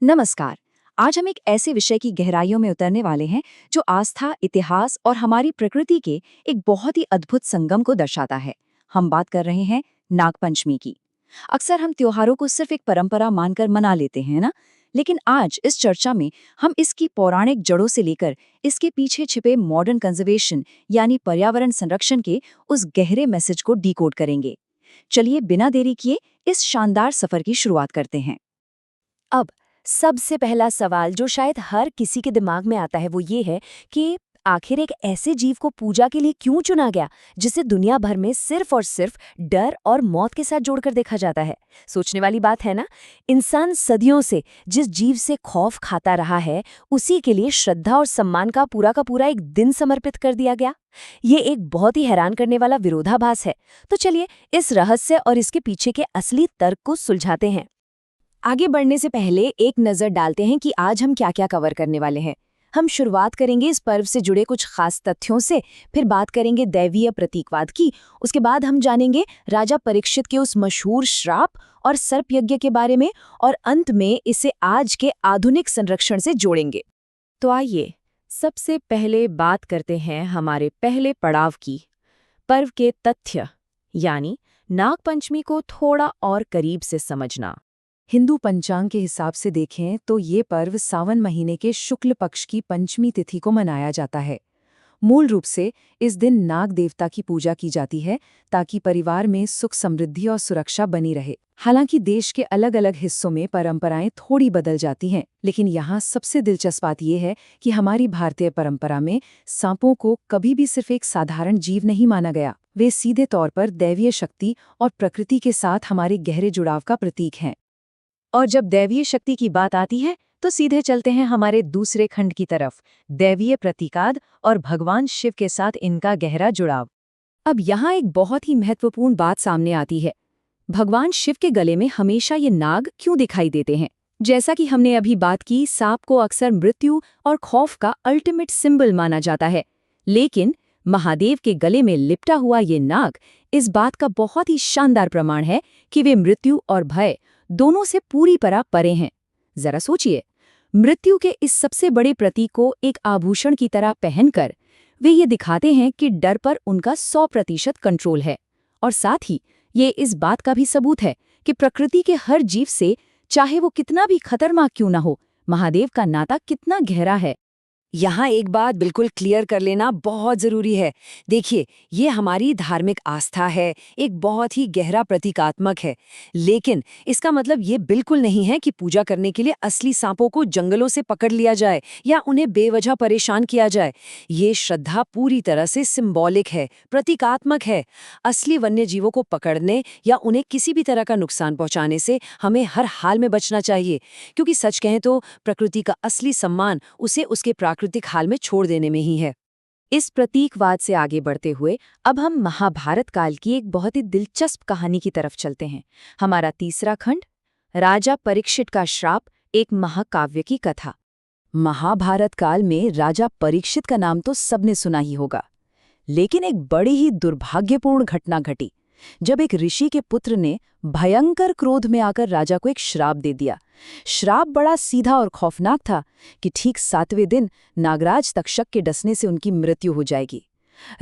नमस्कार। आज हम एक ऐसे विषय की गहराइयों में उतरने वाले हैं जो आस्था, इतिहास और हमारी प्रकृति के एक बहुत ही अद्भुत संगम को दर्शाता है। हम बात कर रहे हैं नागपंचमी की। अक्सर हम त्योहारों को सिर्फ एक परंपरा मानकर मना लेते हैं ना, लेकिन आज इस चर्चा में हम इसकी पौराणिक जड़ों से लेकर इसके पीछे छिपे मॉडर्न कंजर्वेशन यानी पर्यावरण संरक्षण के उस गहरे मैसेज को डिकोड करेंगे। चलिए बिना देरी किए इस शानदार सफर की शुरुआत करते हैं। अब सबसे पहला सवाल जो शायद हर किसी के दिमाग में आता है वो ये है कि आखिर एक ऐसे जीव को पूजा के लिए क्यों चुना गया जिसे दुनिया भर में सिर्फ और सिर्फ डर और मौत के साथ जोड़कर देखा जाता है। सोचने वाली बात है ना। इंसान सदियों से जिस जीव से खौफ खाता रहा है उसी के लिए श्रद्धा और सम्मान का पूरा एक दिन समर्पित कर दिया गया। ये एक बहुत ही हैरान करने वाला विरोधाभास है। तो चलिए इस रहस्य और इसके पीछे के असली तर्क को सुलझाते हैं। आगे बढ़ने से पहले एक नज़र डालते हैं कि आज हम क्या क्या कवर करने वाले हैं। हम शुरुआत करेंगे इस पर्व से जुड़े कुछ खास तथ्यों से, फिर बात करेंगे दैवीय प्रतीकवाद की, उसके बाद हम जानेंगे राजा परीक्षित के उस मशहूर श्राप और सर्प यज्ञ के बारे में, और अंत में इसे आज के आधुनिक संरक्षण से जोड़ेंगे। तो आइए सबसे पहले बात करते हैं हमारे पहले पड़ाव की, पर्व के तथ्य यानी नागपंचमी को थोड़ा और करीब से समझना। हिंदू पंचांग के हिसाब से देखें तो ये पर्व सावन महीने के शुक्ल पक्ष की पंचमी तिथि को मनाया जाता है। मूल रूप से इस दिन नाग देवता की पूजा की जाती है ताकि परिवार में सुख समृद्धि और सुरक्षा बनी रहे। हालांकि देश के अलग अलग हिस्सों में परंपराएं थोड़ी बदल जाती हैं, लेकिन यहाँ सबसे दिलचस्प बात यह है कि हमारी भारतीय परंपरा में सांपों को कभी भी सिर्फ एक साधारण जीव नहीं माना गया। वे सीधे तौर पर दैवीय शक्ति और प्रकृति के साथ हमारे गहरे जुड़ाव का प्रतीक हैं। और जब दैवीय शक्ति की बात आती है तो सीधे चलते हैं हमारे दूसरे खंड की तरफ, दैवीय प्रतीकाद और भगवान शिव के साथ इनका गहरा जुड़ाव। अब यहाँ एक बहुत ही महत्वपूर्ण बात सामने आती है। भगवान शिव के गले में हमेशा ये नाग क्यों दिखाई देते हैं? जैसा कि हमने अभी बात की, सांप को अक्सर मृत्यु और खौफ का अल्टीमेट सिंबल माना जाता है, लेकिन महादेव के गले में लिपटा हुआ ये नाग इस बात का बहुत ही शानदार प्रमाण है कि वे मृत्यु और भय दोनों से पूरी तरह परे हैं। जरा सोचिए, मृत्यु के इस सबसे बड़े प्रतीक को एक आभूषण की तरह पहनकर वे ये दिखाते हैं कि डर पर उनका 100% कंट्रोल है। और साथ ही ये इस बात का भी सबूत है कि प्रकृति के हर जीव से, चाहे वो कितना भी खतरनाक क्यों ना हो, महादेव का नाता कितना गहरा है। यहाँ एक बात बिल्कुल क्लियर कर लेना बहुत जरूरी है। देखिए, ये हमारी धार्मिक आस्था है, एक बहुत ही गहरा प्रतीकात्मक है, लेकिन इसका मतलब ये बिल्कुल नहीं है कि पूजा करने के लिए असली सांपों को जंगलों से पकड़ लिया जाए या उन्हें बेवजह परेशान किया जाए। ये श्रद्धा पूरी तरह से सिंबॉलिक है, प्रतीकात्मक है। असली वन्य जीवों को पकड़ने या उन्हें किसी भी तरह का नुकसान पहुंचाने से हमें हर हाल में बचना चाहिए, क्योंकि सच कहें तो प्रकृति का असली सम्मान उसे उसके प्राकृतिक हाल में छोड़ देने में ही है। इस प्रतीकवाद से आगे बढ़ते हुए अब हम महाभारत काल की एक बहुत ही दिलचस्प कहानी की तरफ चलते हैं। हमारा तीसरा खंड, राजा परीक्षित का श्राप, एक महाकाव्य की कथा। महाभारत काल में राजा परीक्षित का नाम तो सबने सुना ही होगा, लेकिन एक बड़ी ही दुर्भाग्यपूर्ण घटना घटी जब एक ऋषि के पुत्र ने भयंकर क्रोध में आकर राजा को एक श्राप दे दिया। श्राप बड़ा सीधा और खौफनाक था कि ठीक 7वें दिन नागराज तक्षक के डसने से उनकी मृत्यु हो जाएगी।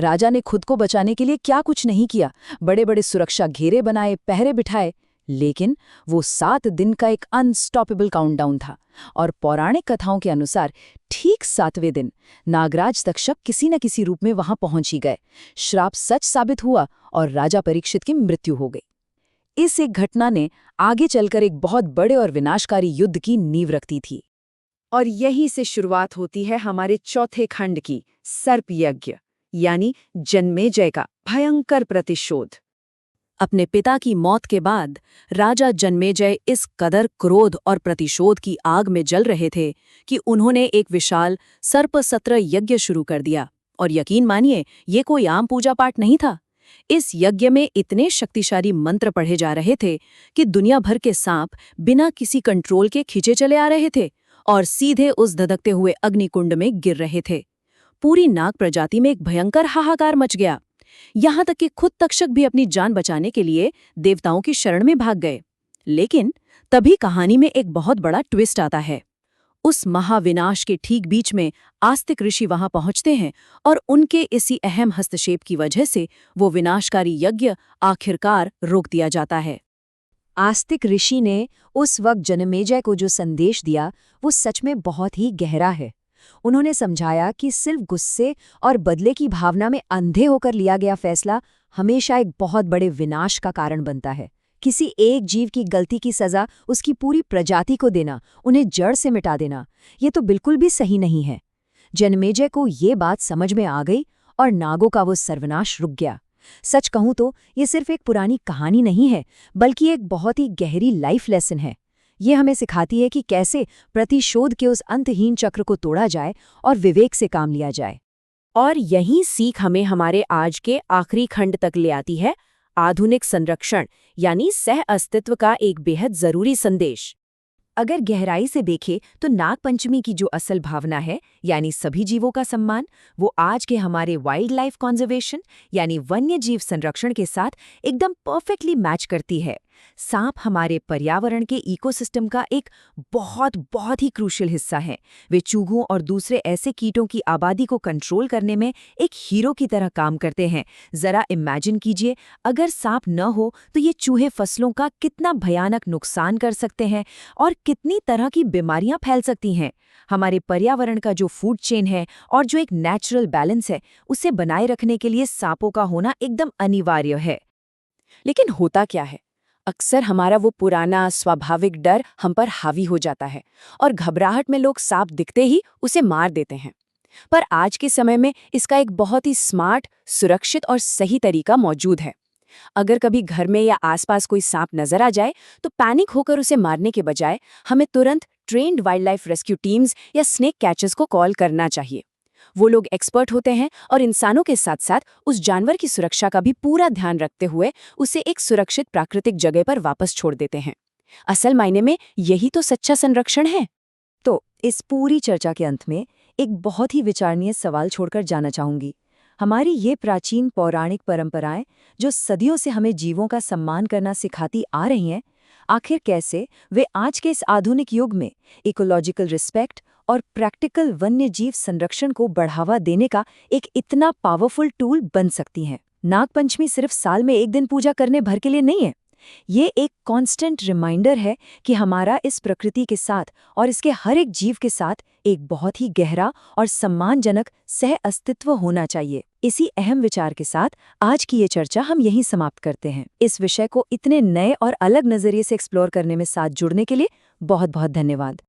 राजा ने खुद को बचाने के लिए क्या कुछ नहीं किया, बड़े बड़े सुरक्षा घेरे बनाए, पहरे बिठाए, लेकिन वो 7 दिन का एक अनस्टॉपेबल काउंटडाउन था। और पौराणिक कथाओं के अनुसार ठीक 7वें दिन नागराज तक्षक किसी न किसी रूप में वहां पहुंच ही गए। श्राप सच साबित हुआ और राजा परीक्षित की मृत्यु हो गई। इस एक घटना ने आगे चलकर एक बहुत बड़े और विनाशकारी युद्ध की नींव रखती थी। और यहीं से शुरुआत होती है हमारे चौथे खंड की, सर्प यज्ञ यानी जन्मेजय का भयंकर प्रतिशोध। अपने पिता की मौत के बाद राजा जन्मेजय इस कदर क्रोध और प्रतिशोध की आग में जल रहे थे कि उन्होंने एक विशाल सर्पसत्र यज्ञ शुरू कर दिया। और यकीन मानिए, ये कोई आम पूजा पाठ नहीं था। इस यज्ञ में इतने शक्तिशाली मंत्र पढ़े जा रहे थे कि दुनिया भर के सांप बिना किसी कंट्रोल के खींचे चले आ रहे थे और सीधे उस धधकते हुए अग्निकुंड में गिर रहे थे। पूरी नाग प्रजाति में एक भयंकर हाहाकार मच गया। यहाँ तक कि खुद तक्षक भी अपनी जान बचाने के लिए देवताओं की शरण में भाग गए। लेकिन तभी कहानी में एक बहुत बड़ा ट्विस्ट आता है। उस महाविनाश के ठीक बीच में आस्तिक ऋषि वहां पहुंचते हैं और उनके इसी अहम हस्तक्षेप की वजह से वो विनाशकारी यज्ञ आखिरकार रोक दिया जाता है। आस्तिक ऋषि ने उस वक्त जनमेजय को जो संदेश दिया वो सच में बहुत ही गहरा है। उन्होंने समझाया कि सिर्फ गुस्से और बदले की भावना में अंधे होकर लिया गया फैसला हमेशा एक बहुत बड़े विनाश का कारण बनता है। किसी एक जीव की गलती की सजा उसकी पूरी प्रजाति को देना, उन्हें जड़ से मिटा देना, ये तो बिल्कुल भी सही नहीं है। जनमेजय को ये बात समझ में आ गई और नागों का वो सर्वनाश रुक गया। सच कहूं तो ये सिर्फ एक पुरानी कहानी नहीं है, बल्कि एक बहुत ही गहरी लाइफ लेसन है। ये हमें सिखाती है कि कैसे प्रतिशोध के उस अंतहीन चक्र को तोड़ा जाए और विवेक से काम लिया जाए। और यही सीख हमें हमारे आज के आखिरी खंड तक ले आती है, आधुनिक संरक्षण यानी सह अस्तित्व का एक बेहद जरूरी संदेश। अगर गहराई से देखें तो नागपंचमी की जो असल भावना है, यानी सभी जीवों का सम्मान, वो आज के हमारे वाइल्ड लाइफ कॉन्जर्वेशन यानी वन्य जीव संरक्षण के साथ एकदम परफेक्टली मैच करती है। सांप हमारे पर्यावरण के इकोसिस्टम का एक बहुत ही क्रूशियल हिस्सा है। वे चूहों और दूसरे ऐसे कीटों की आबादी को कंट्रोल करने में एक हीरो की तरह काम करते हैं। जरा इमेजिन कीजिए, अगर सांप न हो तो ये चूहे फसलों का कितना भयानक नुकसान कर सकते हैं और कितनी तरह की बीमारियां फैल सकती हैं। हमारे पर्यावरण का जो फूड चेन है और जो एक नेचुरल बैलेंस है, उसे बनाए रखने के लिए सांपों का होना एकदम अनिवार्य है। लेकिन होता क्या है, अक्सर हमारा वो पुराना स्वाभाविक डर हम पर हावी हो जाता है और घबराहट में लोग सांप दिखते ही उसे मार देते हैं। पर आज के समय में इसका एक बहुत ही स्मार्ट, सुरक्षित और सही तरीका मौजूद है। अगर कभी घर में या आसपास कोई सांप नजर आ जाए तो पैनिक होकर उसे मारने के बजाय हमें तुरंत trained wildlife rescue teams या स्नेक कैचर्स को कॉल करना चाहिए। वो लोग एक्सपर्ट होते हैं और इंसानों के साथ साथ उस जानवर की सुरक्षा का भी पूरा ध्यान रखते हुए उसे एक सुरक्षित प्राकृतिक जगह पर वापस छोड़ देते हैं। असल मायने में यही तो सच्चा संरक्षण है। तो इस पूरी चर्चा के अंत में एक बहुत ही विचारणीय सवाल छोड़कर जाना चाहूंगी। हमारी ये प्राचीन पौराणिक परंपराएं जो सदियों से हमें जीवों का सम्मान करना सिखाती आ रही हैं, आखिर कैसे वे आज के इस आधुनिक युग में इकोलॉजिकल रिस्पेक्ट और प्रैक्टिकल वन्य जीव संरक्षण को बढ़ावा देने का एक इतना पावरफुल टूल बन सकती हैं। नागपंचमी सिर्फ साल में एक दिन पूजा करने भर के लिए नहीं है। ये एक कांस्टेंट रिमाइंडर है कि हमारा इस प्रकृति के साथ और इसके हर एक जीव के साथ एक बहुत ही गहरा और सम्मानजनक सह अस्तित्व होना चाहिए। इसी अहम विचार के साथ आज की ये चर्चा हम यहीं समाप्त करते हैं। इस विषय को इतने नए और अलग नजरिए से एक्सप्लोर करने में साथ जुड़ने के लिए बहुत बहुत धन्यवाद।